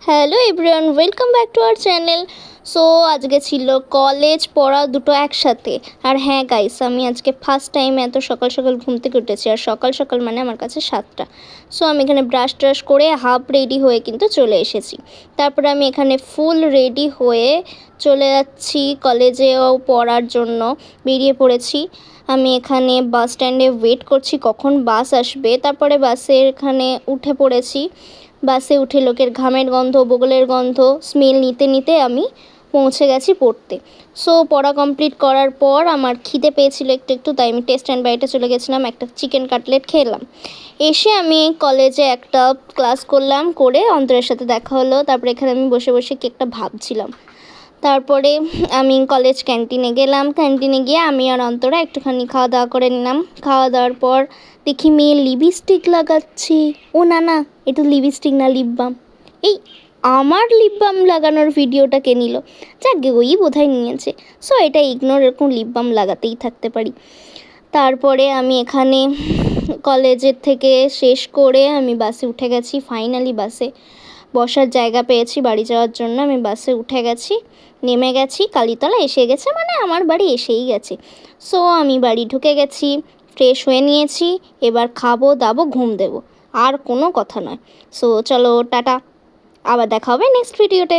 Hello everyone, welcome back to our channel. So আজকে ছিল college পড়া দুটো একসাথে। আর হ্যাঁ গাইস, আমি আজকে ফার্স্ট টাইম এত সকাল সকাল ঘুম থেকে উঠেছি। আর সকাল সকাল মানে আমার কাছে 7টা। সো আমি এখানে ব্রাশ ট্রাশ করে হাফ রেডি হয়ে কিন্তু চলে এসেছি। তারপরে আমি এখানে ফুল রেডি হয়ে চলে যাচ্ছি কলেজেও পড়ার জন্য, বেরিয়ে পড়েছি। আমি এখানে বাস স্ট্যান্ডে ওয়েট করছি কখন বাস আসবে। তারপরে বাসের এখানে উঠে পড়েছি। বাসে উঠে লোকের ঘামের গন্ধ, বগলের গন্ধ স্মেল নিতে নিতে আমি পৌঁছে গেছি পড়তে। সো পড়া কমপ্লিট করার পর আমার খিদে পেয়েছিল একটু একটু, তাই আমি টেস্ট অ্যান্ড বাইটে চলে গেছিলাম, একটা চিকেন কাটলেট খেলাম। এসে আমি কলেজে একটা ক্লাস করলাম, করে অন্তরের সাথে দেখা হলো। তারপরে এখানে আমি বসে বসে কি একটা ভাবছিলাম। তারপরে আমি কলেজ ক্যান্টিনে গেলাম। ক্যান্টিনে গিয়ে আমি আর অন্তরা একটুখানি খাওয়া দাওয়া করে নিলাম। খাওয়া দাওয়ার পর দেখি মেয়ে লিপস্টিক লাগাচ্ছে। ও না না, এটা লিপস্টিক না, লিপ বাম। এই আমার লিপ বাম লাগানোর ভিডিওটা কে নিল? যাকে ওই বোধহয় নিয়েছে। সো এটা ইগনোর, এরকম লিপ বাম লাগাতেই থাকতে পারি। তারপরে আমি এখানে কলেজের থেকে শেষ করে আমি বাসে উঠে গেছি। ফাইনালি বাসে বসার জায়গা পেয়েছি বাড়ি যাওয়ার জন্য। আমি বাসে উঠে গেছি, নেমে গেছি, কালীতলা এসে গেছে, মানে আমার বাড়ি এসেই গেছে। সো আমি বাড়ি ঢুকে গেছি, ফ্রেশ হয়ে নিয়েছি। এবার খাবো দাবো, ঘুম দেবো, আর কোনো কথা নয়। সো চলো টাটা, আবার দেখা হবে নেক্সট ভিডিওতে।